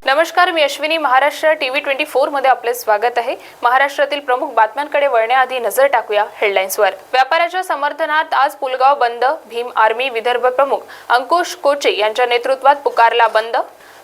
नमस्कार, मी अश्विनी. महाराष्ट्र टीव्ही 24 मध्ये आपले स्वागत आहे. महाराष्ट्रातील प्रमुख बातम्यांकडे वळण्याआधी नजर टाकूया हेडलाईन्सवर. व्यापाऱ्याच्या समर्थनात आज पुलगाव बंद. भीम आर्मी विदर्भ प्रमुख अंकुश कोचे यांच्या नेतृत्वात पुकारला बंद.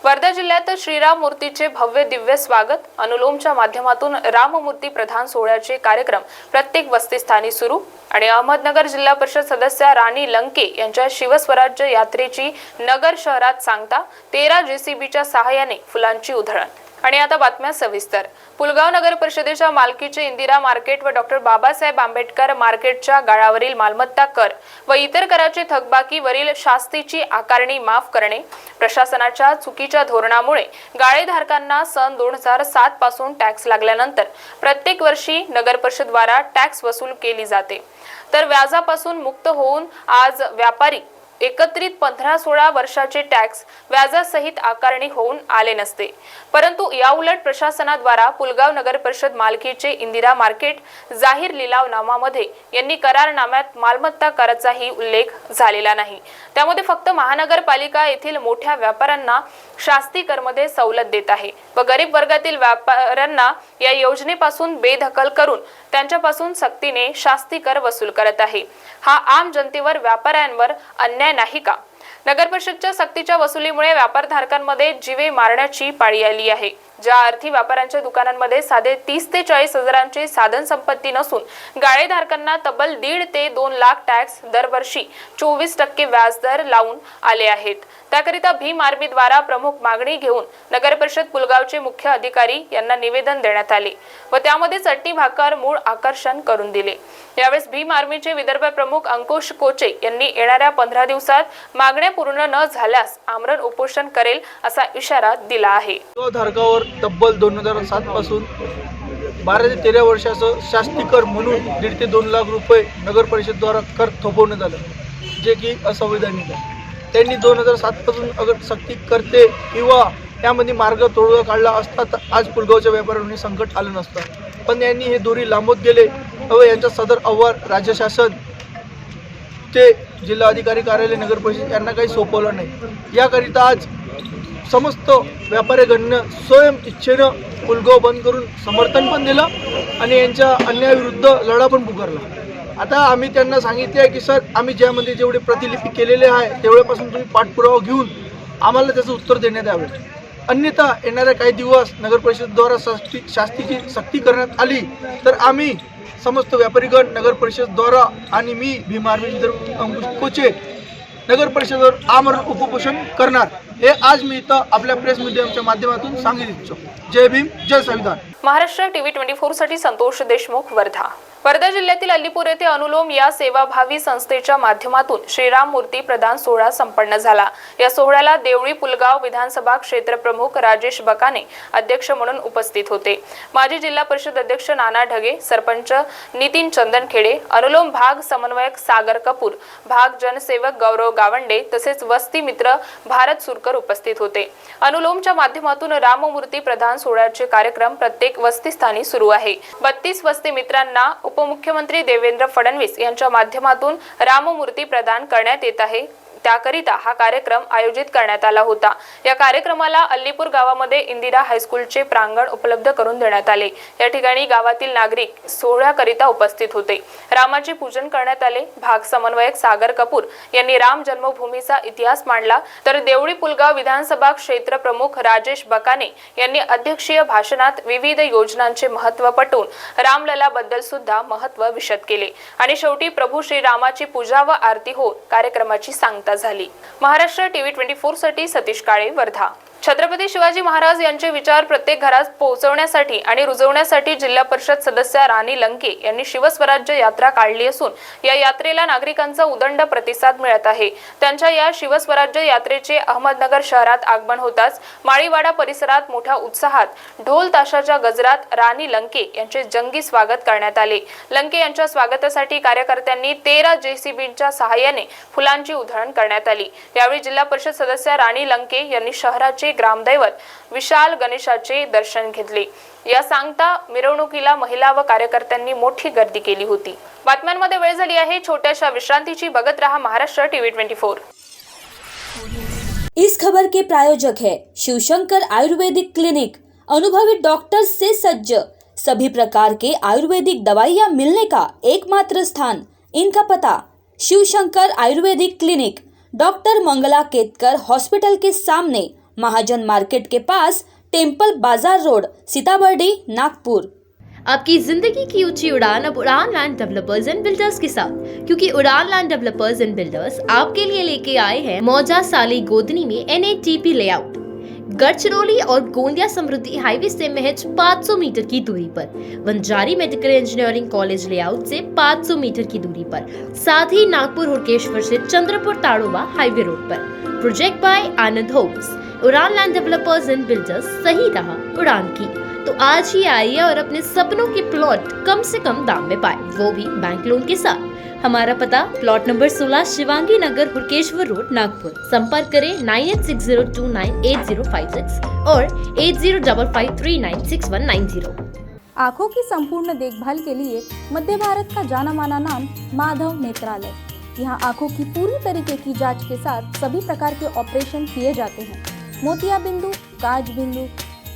वर्धा जिल्ह्यात श्रीराम मूर्तीचे भव्य दिव्य स्वागत. अनुलोमच्या माध्यमातून राममूर्ती प्रधान सोहळ्याचे कार्यक्रम प्रत्येक वस्तीस्थानी सुरू. आणि अहमदनगर जिल्हा परिषद सदस्य राणी लंके यांच्या शिवस्वराज्य यात्रेची नगर शहरात सांगता. 13 JCBच्या सहाय्याने फुलांची उधळण. आणि आता बातम्या सविस्तर. पुलगाव नगर परिषदेच्या मालकीचे इंदिरा मार्केट व डॉक्टर बाबासाहेब आंबेडकर मार्केटच्या गाळावरील मालमत्ता कर व इतर कराची थकबाकीवरील शास्तीची आकारणी माफ करणे. प्रशासनाच्या चुकीच्या धोरणामुळे गाळेधारकांना सन 2007 पासून टॅक्स लागल्यानंतर प्रत्येक वर्षी नगर परिषदेद्वारा टॅक्स वसूल केली जाते, तर व्याजापासून मुक्त होऊन आज व्यापारी एकत्रित 15-16 वर्षाचे टॅक्स व्याजासहित आकारणी होऊन आले नसते. परंतु याउलट प्रशासनाद्वारा पुलगाव नगर परिषद मालकीचे इंदिरा मार्केट जाहीर लिलावनामामध्ये यांनी करारनाम्यात मालमत्ता कराचाही उल्लेख झालेला नाही. त्यामध्ये फक्त महानगरपालिका येथील मोठ्या व्यापाऱ्यांना शास्ती करमध्ये सवलत देत आहे व गरीब वर्गातील व्यापाऱ्यांना या योजनेपासून बेदखल करून त्यांच्यापासून सक्तीने शास्ती कर वसूल करत आहे. हा आम जनतेवर व्यापाऱ्यांवर अन्याय नाही का? नगर परिषदच्या सक्तीच्या वसुलीमुळे व्यापारधारकांमध्ये जीवे मारण्याची पाळी आली आहे. ज्या अर्थी व्यापाऱ्यांच्या दुकानांमध्ये साधे 30 ते 40 हजारांची साधन संपत्ती नसून गाळेधारकांना तब्बल 1.5 ते 2 लाख टॅक्स दरवर्षी 24% व्याजदर लावून आले आहेत. त्याकरिता भीम आर्मी द्वारा प्रमुख मागणी घेऊन नगर परिषद पुलगावचे मुख्य अधिकारी यांना निवेदन देण्यात आले व त्यामध्ये चटणी भाकर मूळ आकर्षण करून दिले. यावेळेस भीम आर्मीचे विदर्भ प्रमुख अंकुश कोचे यांनी येणाऱ्या 15 दिवसात मागण्या पूर्ण न झाल्यास आमरण उपोषण करेल असा इशारा दिला आहे. धारकावर तब्बल 2007 पासून 12 ते 13 वर्षाचं शास्ती कर म्हणून 1.5 ते 2 लाख रुपये नगर परिषदेद्वारा कर थोपवण्यात आलं, जे की असंवैधानिक आहे. त्यांनी 2007 पासून अगर सक्ती करते किंवा त्यामध्ये मार्ग तोडगा काढला असता तर आज पुलगावच्या व्यापाऱ्यांनी संकट आलं नसतं. पण यांनी हे दोरी लांबवत गेले व यांचा सदर अहवाल राज्य शासन ते जिल्हाधिकारी कार्यालय नगर परिषद यांना काही सोपवलं नाही. याकरिता आज समस्त व्यापाऱ्यांना स्वयं इच्छेनं पुलगाव बंद करून समर्थन पण दिलं आणि यांच्या अन्यायाविरुद्ध लढा पण पुकारला. आता आम्ही त्यांना सांगितले आहे की सर, आम्ही ज्यामध्ये जेवढे प्रतिलिपी केलेले आहे तेवढ्यापासून तुम्ही पाठपुरावा घेऊन आम्हाला त्याचं उत्तर देण्यात यावे. अन्यथा येणाऱ्या काही दिवस नगर परिषदेद्वारा शास्तीची सक्ती करण्यात आली तर आम्ही समस्त व्यापारीगण नगर परिषदेद्वारा आणि मी भीम आर्मी अंकुश कोचे नगर परिषदेवर आमरण उपोषण करणार, हे आज मी इथं आपल्या प्रेस मीडियाच्या माध्यमातून सांगितलं इच्छितो. जय भीम, जय संविधान. महाराष्ट्र टीव्ही 24 साठी संतोष देशमुख, वर्धा. वर्धा जिल्ह्यातील अलीपूर येथे अनुलोम या सेवाभावी संस्थेच्या माध्यमातून श्रीराम मूर्ती प्रदान सोहळा संपन्न झाला. या सोहळ्याला देवळी पुलगाव विधानसभा क्षेत्र प्रमुख राजेश बकाने अध्यक्ष म्हणून उपस्थित होते. माजी जिल्हा परिषद अध्यक्ष नाना ढगे, सरपंच नितीन चंदनखेडे, अनुलोम भाग समन्वयक सागर कपूर, भाग जनसेवक गौरव गावंडे तसेच वस्ती मित्र भारत सुरकर उपस्थित होते. अनुलोमच्या माध्यमातून राममूर्ती प्रदान सोहळ्याचे कार्यक्रम प्रत्येक वस्तीस्थानी सुरू आहे. 32 वस्ती मित्रांना उपमुख्यमंत्री देवेंद्र फडणवीस यांच्या माध्यमातून राममूर्ती प्रदान करण्यात येत आहे. त्याकरिता हा कार्यक्रम आयोजित करण्यात आला होता. या कार्यक्रमाला अल्लीपूर गावामध्ये इंदिरा हायस्कूलचे प्रांगण उपलब्ध करून देण्यात आले. या ठिकाणी गावातील नागरिक सोहळ्याकरिता उपस्थित होते. रामाचे पूजन करण्यात आले. भाग समन्वयक सागर कपूर यांनी राम जन्मभूमीचा इतिहास मांडला, तर देवळी पुलगाव विधानसभा क्षेत्र प्रमुख राजेश बकाने यांनी अध्यक्षीय भाषणात विविध योजनांचे महत्त्व पटवून रामललाबद्दल सुद्धा महत्त्व विशद केले आणि शेवटी प्रभू श्रीरामाची पूजा व आरती होऊन कार्यक्रमाची सांगता झाली. महाराष्ट्र टीव्ही 24 साठी सतीश काळे, वर्धा. छत्रपती शिवाजी महाराज यांचे विचार प्रत्येक घरात पोहोचवण्यासाठी आणि रुजवण्यासाठी जिल्हा परिषद सदस्य राणी लंके यांनी शिवस्वराज्य यात्रा काढली असून या यात्रेला नागरिकांचा उदंड प्रतिसाद मिळत आहे. त्यांच्या या शिवस्वराज्य यात्रेचे अहमदनगर शहरात आगमन होताच माळीवाडा परिसरात मोठ्या उत्साहात ढोल ताशाच्या गजरात राणी लंके यांचे जंगी स्वागत करण्यात आले. लंके यांच्या स्वागतासाठी कार्यकर्त्यांनी 13 JCBच्या सहाय्याने फुलांची उधळण करण्यात आली. यावेळी जिल्हा परिषद सदस्य राणी लंके यांनी शहराचे ग्रामदैवत विशाल गणेशाचे दर्शन घेतले. या सांगता मिरवणुकीला महिला व कार्यकर्त्यांनी मोठी गर्दी केली होती. बातम्यांमध्ये वेळ झाली आहे छोट्याशा विश्रांतीची. बघत रहा महाराष्ट्र टीव्ही 24. इस खबर के प्रायोजक है शिवशंकर आयुर्वेदिक क्लिनिक, अनुभवी डॉक्टर्स से सज्ज, सभी प्रकार के आयुर्वेदिक दवाइयाँ मिलने का एकमात्र स्थान। इनका पता Shivshankar ayurvedic clinic, doctor Mangala Ketkar hospital के सामने, महाजन मार्केट के पास, temple bazaar road, Sitabuldi, Nagpur. आपकी जिंदगी की ऊंची उड़ान अब Udaan land developers and builders के साथ, क्योंकि उड़ान लैंड डेवलपर्स एंड बिल्डर्स आपके लिए लेके आए हैं मौजा साली गोदनी में NATP लेआउट। गढ़चिरौली और गोंदिया समृद्धि हाईवे से महज 500 मीटर की दूरी पर, Wanjari medical engineering college layout से 500 मीटर की दूरी पर, साथ ही नागपुर हुड़केश्वर से चंद्रपुर ताड़ोबा हाईवे रोड पर। Project by Anand homes. Udaan land developers and builders, सही रहा उड़ान की। तो आज ही आइए और अपने सपनों के प्लॉट कम से कम दाम में पाए, वो भी बैंक लोन के साथ। हमारा पता प्लॉट नंबर 16 शिवांगी नगर हुड़केश्वर रोड नागपुर। संपर्क करें 9860298056 और 8055396190। आँखों की संपूर्ण देखभाल के लिए मध्य भारत का जाना माना नाम माधव नेत्रालय। यहाँ आँखों की पूरी तरीके की जांच के साथ सभी प्रकार के ऑपरेशन किए जाते हैं। मोतिया बिंदु, काज बिंदु,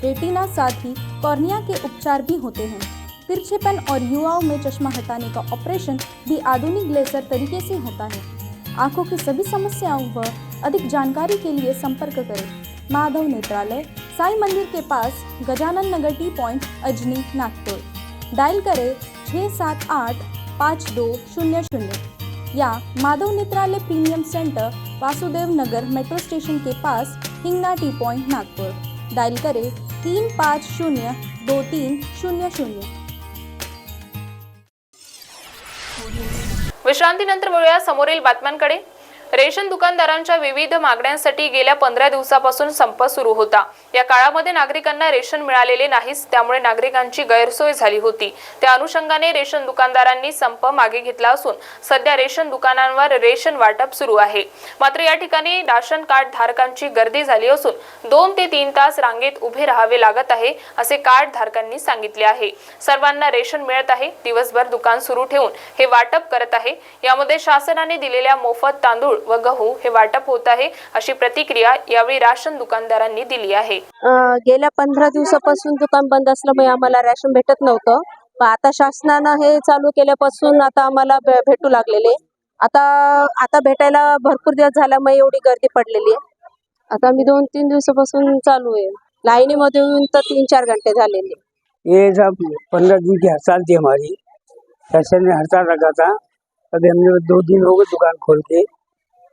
रेटिना, साथ ही कॉर्निया के उपचार भी होते हैं। तिरछेपन और युवाओं में चश्मा हटाने का ऑपरेशन भी आधुनिक लेजर तरीके से होता है। आँखों की सभी समस्याओं व अधिक जानकारी के लिए संपर्क करें माधव नेत्रालय, साई मंदिर के पास, Gajanan Nagar T point, Ajni, Nagpur. Dial करें 6785200 या Madhav Netralaya premium centre, Vasudev Nagar metro station के पास, Hingna T point, Nagpur. Dial करें 35023000। विश्रांतीनंतर वळूया समोरील बातम्यांकडे। रेशन दुकानदारांच्या विविध मागण्यांसाठी गेल्या 15 दिवसापासून संप सुरू होता। या काळामध्ये नागरिकांना रेशन मिळालेले नाहीच, त्यामुळे नागरिकांची गैरसोय झाली होती। त्या अनुषंगाने रेशन दुकानदारांनी संप मागे घेतला असून सध्या रेशन दुकानांवर रेशन वाटप सुरू आहे। मात्र या ठिकाणी राशन कार्ड धारकांची गर्दी झाली असून 2 ते 3 तास रांगेत उभे राहावे लागत आहे, असे कार्ड धारकांनी सांगितले आहे। सर्वांना रेशन मिळत आहे, दिवसभर दुकान सुरू ठेवून हे वाटप करत आहे। यामध्ये शासनाने दिलेल्या मोफत तांदूळ व गहू हे वाटप होत आहे, अशी प्रतिक्रिया यावेळी राशन दुकानदारांनी दिली आहे। गेल्या 15 दिवसापासून दुकान बंद असल्यामुळे आम्हाला रेशन भेटत नव्हतं, पण आता शासनानं हे चालू केल्यापासून आता आम्हाला भेटू लागलेले। आता भेटायला भरपूर दिवस झाल्यामुळे एवढी गर्दी पडलेली आहे। आता मी 2-3 दिवसापासून चालू आहे, लाईनीमध्ये येऊन तर 3-4 घंटे झालेले। ये सब 15 दिन की हड़ताल थी हमारी, शासन ने हड़ताल रखा था। अभी हमने 2 दिन हो गए दुकान खोल के,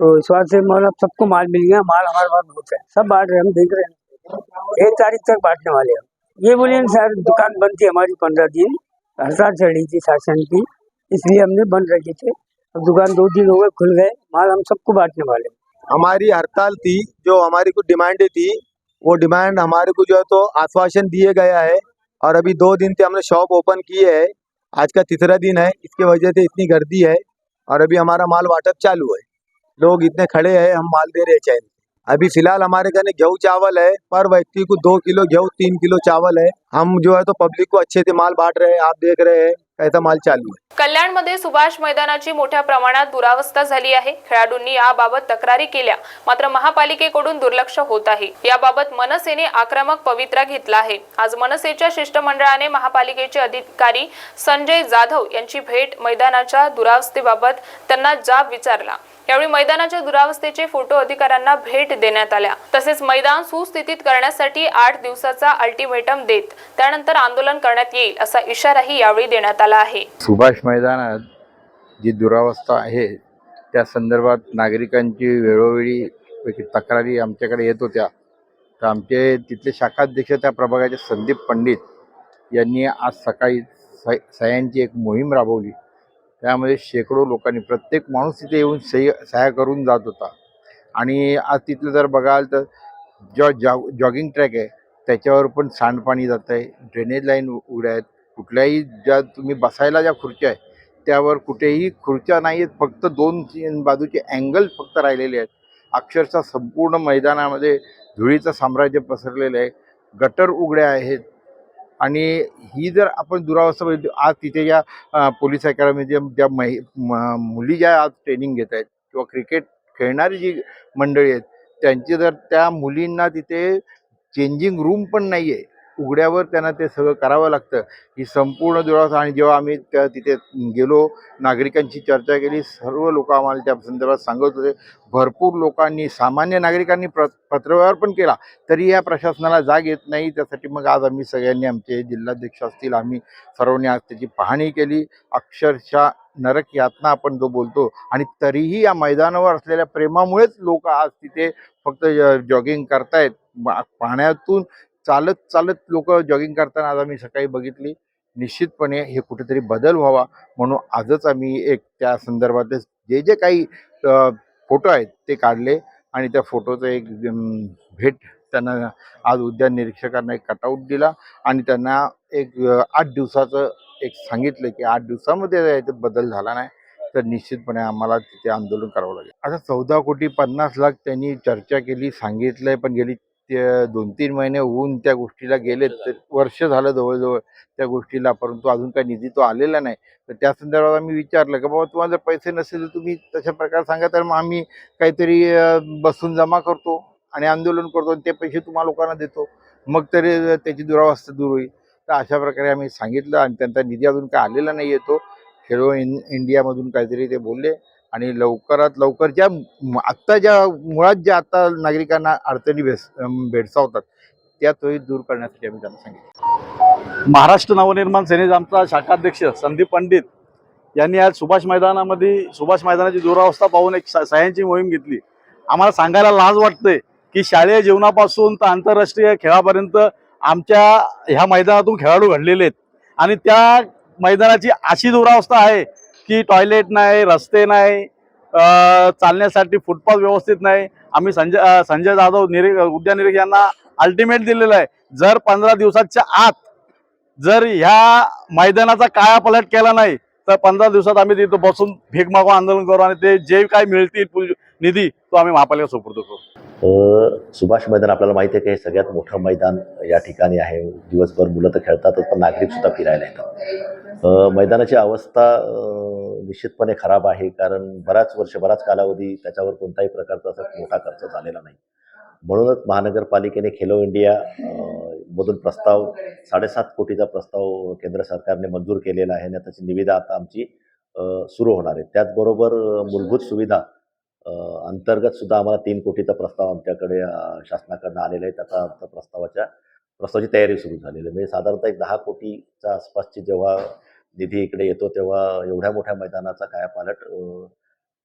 तो इस बात से मतलब सबको माल मिल गया। माल हमारे पास बहुत है, सब बांट रहे, हम देख रहे हैं। 1 तारीख तक बांटने वाले हैं। ये बोलिए सर, दुकान बंद थी हमारी 15 दिन, हड़ताल चल रही थी शासन की, इसलिए हमने बंद रखी थी। अब दुकान 2 दिन हो गए खुल गए, माल हम सबको बांटने वाले। हमारी हड़ताल थी, जो हमारी कुछ डिमांडें थी, वो डिमांड हमारे को जो है तो आश्वासन दिए गया है। और अभी 2 दिन से हमने शॉप ओपन किए है, आज का तीसरा दिन है। इसके वजह से इतनी गर्दी है और अभी हमारा माल वाटप चालू है। लोग इतने खड़े हैं, हम माल दे रहे हैं चैन। अभी फिलहाल हमारे घर गेहूँ चावल है, पर व्यक्ति को 2 किलो गेहूँ 3 किलो चावल है। हम जो है तो पब्लिक को अच्छे से माल बांट रहे हैं, आप देख रहे हैं कैसा माल चालू है। कल्याणमध्ये सुभाष मैदानाची मोठ्या प्रमाणात दुरावस्था झाली आहे। खेळाडूंनी याबाबत तक्रारी केल्या, मात्र महापालिकेकडून दुर्लक्ष होत आहे। याबाबत मनसेने आक्रमक पवित्रा घेतला आहे। आज मनसेच्या शिष्टमंडळाने महापालिकेचे अधिकारी संजय जाधव यांची भेट मैदानाच्या दुरावस्थेबाबत त्यांना जाब विचारला। यावेळी मैदानाच्या दुरावस्थेचे फोटो अधिकाऱ्यांना भेट देण्यात आल्या। तसेच मैदान सुस्थितीत करण्यासाठी 8 दिवसाचा अल्टिमेटम देत त्यानंतर आंदोलन करण्यात येईल, असा इशाराही यावेळी देण्यात आला आहे। सुभाष मैदानात जी दुरावस्था आहे त्या संदर्भात नागरिकांची वेळोवेळी तक्रारी आमच्याकडे येत होत्या। तर आमचे तिथले शाखाध्यक्ष त्या प्रभागाचे संदीप पंडित यांनी आज सकाळी सह्यांची एक मोहीम राबवली। त्यामध्ये शेकडो लोकांनी, प्रत्येक माणूस तिथे येऊन सह्या करून जात होता। आणि आज तिथलं जर बघाल तर जॉगिंग ट्रॅक आहे त्याच्यावर पण सांडपाणी जात आहे, ड्रेनेज लाईन उघड्या आहेत, कुठल्याही ज्या तुम्ही बसायला ज्या खुर्च्या आहेत त्यावर कुठेही खुर्च्या नाही आहेत, फक्त 2 बाजूचे अँगल फक्त राहिलेले आहेत। अक्षरशः संपूर्ण मैदानामध्ये धुळीचं साम्राज्य पसरलेलं आहे, गटर उघड्या आहेत। आणि ही जर आपण दुरावस्था बघितली, आज तिथे ज्या पोलीस अकॅडमीच्या ज्या मुली ज्या आज ट्रेनिंग घेत आहेत किंवा क्रिकेट खेळणारी जी मंडळी आहेत त्यांचे जर त्या मुलींना तिथे चेंजिंग रूम पण नाही आहे, उघड्यावर त्यांना ते सगळं करावं लागतं. ही संपूर्ण दुरावस्था. आणि जेव्हा आम्ही तिथे गेलो, नागरिकांची चर्चा केली, सर्व लोक आम्हाला त्या संदर्भात सांगत होते. भरपूर लोकांनी, सामान्य नागरिकांनी पत्रव्यवहार पण केला, तरी या प्रशासनाला जाग येत नाही. त्यासाठी मग आज आम्ही सगळ्यांनी, आमचे जिल्हाध्यक्ष असतील, आम्ही सर्वांनी आज त्याची पाहणी केली. अक्षरशः नरक यातना आपण जो बोलतो, आणि तरीही या मैदानावर असलेल्या प्रेमामुळेच लोक आज तिथे फक्त जॉगिंग करतायत. पाण्यातून चालत चालत लोक जॉगिंग करताना आज आम्ही सकाळी बघितली. निश्चितपणे हे कुठेतरी बदल व्हावा म्हणून आजच आम्ही एक त्या संदर्भात जे जे काही फोटो आहेत ते काढले, आणि त्या फोटोचं एक भेट त्यांना आज उद्यान निरीक्षकांना एक कटआउट दिला, आणि त्यांना एक 8 दिवसाचं एक सांगितलं की 8 दिवसामध्ये याच्यात बदल झाला नाही तर निश्चितपणे आम्हाला तिथे आंदोलन करावं लागेल. आता 14,50,00,000 त्यांनी चर्चा केली, सांगितलंय, पण गेली 2-3 महिने होऊन त्या गोष्टीला गेले, तर वर्ष झालं जवळजवळ त्या गोष्टीला, परंतु अजून काही निधी तो आलेला नाही. तर त्या संदर्भात आम्ही विचारलं की बाबा तुम्हाला जर पैसे नसेल तर तुम्ही तशा प्रकारे सांगा, तर मग आम्ही काहीतरी बसून जमा करतो आणि आंदोलन करतो आणि ते पैसे तुम्हाला लोकांना देतो, मग तरी त्याची दुरावस्था दूर होईल. तर अशा प्रकारे आम्ही सांगितलं, आणि त्यांचा निधी अजून काय आलेला नाही येतो. खेलो इंडियामधून काहीतरी ते बोलले, आणि लवकरात लवकर ज्या मुळात ज्या आता नागरिकांना अडचणी भेडसावतात त्या तोही दूर करण्यासाठी आम्ही त्यांना सांगितलं. महाराष्ट्र नवनिर्माण सेनेचा आमचा शाखाध्यक्ष संदीप पंडित यांनी आज सुभाष मैदानाची दुरावस्था पाहून एक सह्यांची मोहीम घेतली. आम्हाला सांगायला लाज वाटते की शालेय जीवनापासून तर आंतरराष्ट्रीय खेळापर्यंत आमच्या ह्या मैदानातून खेळाडू घडलेले आहेत, आणि त्या मैदानाची अशी दुरावस्था आहे की टॉयलेट नाही, रस्ते नाही, चालण्यासाठी फुटपाथ व्यवस्थित नाही. आम्ही संजय जाधव उद्यान निरीक्षक यांना अल्टिमेट दिलेलं आहे, जर 15 दिवसाच्या आत जर ह्या मैदानाचा कायापालट केला नाही तर 15 दिवसात आम्ही तिथं बसून भीक मागून आंदोलन करू, आणि ते जे काही मिळतील निधी तो आम्ही महापालिका सुपूर्द करू. सुभाष मैदान आपल्याला माहिती आहे की हे सगळ्यात मोठं मैदान या ठिकाणी आहे. दिवसभर मुलं तर खेळतातच, पण नागरिक सुद्धा फिरायला येतात. मैदानाची अवस्था निश्चितपणे खराब आहे, कारण बराच कालावधी त्याच्यावर कोणताही प्रकारचा असा मोठा खर्च झालेला नाही. म्हणूनच महानगरपालिकेने खेलो इंडिया मधून प्रस्ताव 7.5 कोटीचा प्रस्ताव केंद्र सरकारने मंजूर केलेला आहे, आणि त्याची निविदा आता आमची सुरू होणार आहे. त्याचबरोबर मूलभूत सुविधा अंतर्गत सुद्धा आम्हाला 3 कोटीचा प्रस्ताव आमच्याकडे शासनाकडनं आलेला आहे. त्याचा प्रस्तावाची तयारी सुरू झालेली आहे. म्हणजे साधारणतः एक 10 कोटीच्या आसपासची जेव्हा निधी इकडे येतो तेव्हा एवढ्या मोठ्या मैदानाचा कायापालट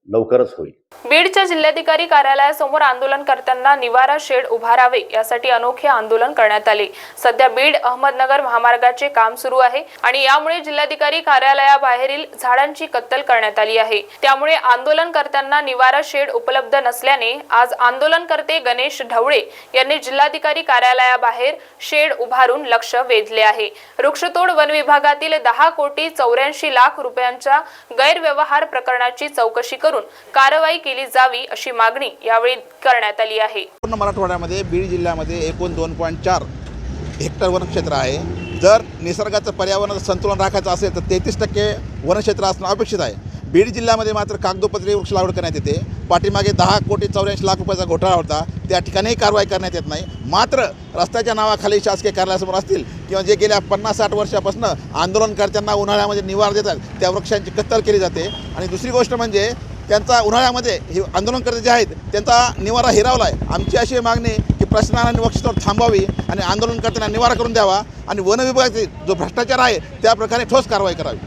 लवकरच होईल. बीडच्या जिल्हाधिकारी कार्यालयासमोर आंदोलनकर्त्यांना निवारा शेड उभारावे यासाठी अनोखे आंदोलन करण्यात आले. सध्या बीड अहमदनगर महामार्गाचे काम सुरू आहे, आणि यामुळे जिल्हाधिकारी कार्यालयाबाहेरील झाडांची कत्तल करण्यात आली आहे. त्यामुळे आंदोलनकर्त्यांना निवारा शेड उपलब्ध नसल्याने आज आंदोलनकर्ते गणेश ढवळे यांनी जिल्हाधिकारी कार्यालयाबाहेर शेड उभारून लक्ष वेधले आहे. वृक्षतोड वन विभागातील 10,84,00,000 रुपयांच्या गैरव्यवहार प्रकरणाची चौकशी करून कारवाई केली जावी अशी मागणी यावेळी करण्यात आली आहे. पूर्ण मराठवाड्यामध्ये बीड जिल्ह्यामध्ये एकूण 2.4 हेक्टर वनक्षेत्र आहे. जर निसर्गाचं पर्यावरणाचं संतुलन राखायचं असेल तर 33% वनक्षेत्र असणं अपेक्षित आहे. बीड जिल्ह्यामध्ये मात्र कागदोपत्री वृक्ष लागवड करण्यात येते. पाठीमागे 10,84,00,000 रुपयाचा घोटाळा होता, त्या ठिकाणीही कारवाई करण्यात येत नाही. मात्र रस्त्याच्या नावाखाली शासकीय कार्यालयासमोर असतील किंवा जे गेल्या 50-60 वर्षापासून आंदोलनकर्त्यांना उन्हाळ्यामध्ये निवारा देतात त्या वृक्षांची कत्तल केली जाते. आणि दुसरी गोष्ट म्हणजे त्यांचा उन्हाळ्यामध्ये हे आंदोलनकर्ते जे आहेत त्यांचा निवारा हिरावला आहे. आमची अशी मागणी की प्रशासनाने वृक्षतोड थांबवावी आणि आंदोलनकर्त्यांना निवारा करून द्यावा, आणि वन विभागाचे जो भ्रष्टाचार आहे त्या प्रकारे ठोस कारवाई करावी.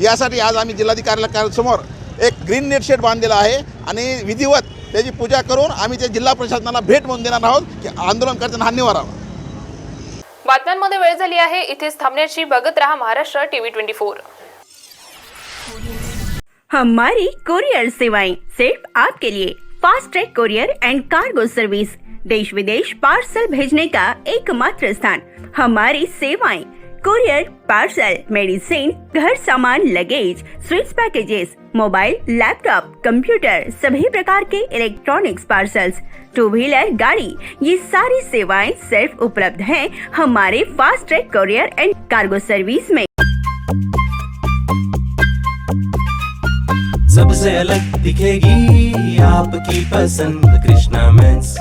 यासाठी आज आम्ही जिल्हाधिकारी कार्यालयासमोर एक ग्रीन नेट शेड बांधलेला आहे, आणि विधिवत त्याची पूजा करून आम्ही त्या जिल्हा प्रशासनाला भेट म्हणून देणार आहोत की आंदोलनकर्त्यांना हा निवारा. बातम्यांमध्ये वेळ झाली आहे, इथेच थांबण्याची. बघत रहा महाराष्ट्र TV 24. हमारी कुरियर सेवाएं सिर्फ आपके लिए। Fast track courier end cargo service, देश विदेश पार्सल भेजने का एकमात्र स्थान। हमारी सेवाएं कुरियर, पार्सल, मेडिसिन, घर सामान, luggage, sweets packages, mobile, laptop, computer, सभी प्रकार के इलेक्ट्रॉनिक्स पार्सल्स, 2 व्हीलर गाड़ी, ये सारी सेवाएं सिर्फ उपलब्ध हैं हमारे fast track courier end cargo service में। सबसे अलग दिखेगी आपकी पसंद कृष्णा मेंस।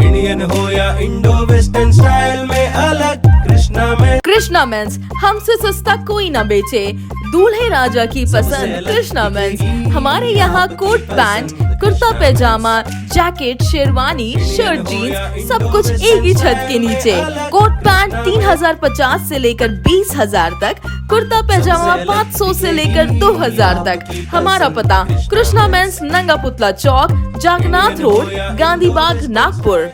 इंडियन हो या इंडो वेस्टर्न स्टाइल में अलग कृष्णा मेंस। कृष्णा मेंस, हमसे सस्ता कोई ना बेचे, दूल्हे राजा की पसंद कृष्णा मेंस। हमारे यहाँ coat pant, kurta pyjama, jacket, sherwani, shirt, jeans सब कुछ एक ही छत के नीचे। कोट पैंट 3050 से लेकर 20,000 तक, कुर्ता पैजामा 500 से लेकर 2000 तक। हमारा पता कृष्णा मेंस, नंगा पुतला चौक, जागनाथ रोड, गांधी बाग, नागपुर।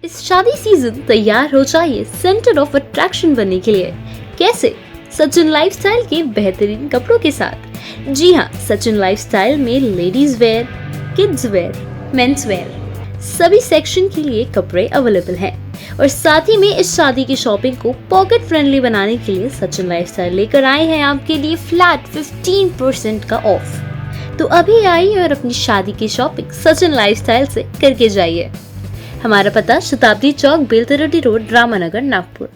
इस शादी सीजन तैयार हो जाइए सेंटर ऑफ अट्रैक्शन बनने के लिए। कैसे? सचिन लाइफस्टाइल के बेहतरीन कपड़ों के साथ। जी हाँ, सचिन लाइफस्टाइल में ladies wear, kids wear, men's wear सभी सेक्शन के लिए कपड़े अवेलेबल हैं। और साथ ही में इस शादी की शॉपिंग को पॉकेट फ्रेंडली बनाने के लिए सचिन लाइफस्टाइल लेकर आए हैं आपके लिए फ्लैट 15% का ऑफ। तो अभी आइए और अपनी शादी की शॉपिंग सचिन लाइफस्टाइल से करके जाइए। हमारा पता शताब्दी चौक, बेलतरडी रोड, रामानगर, नागपुर।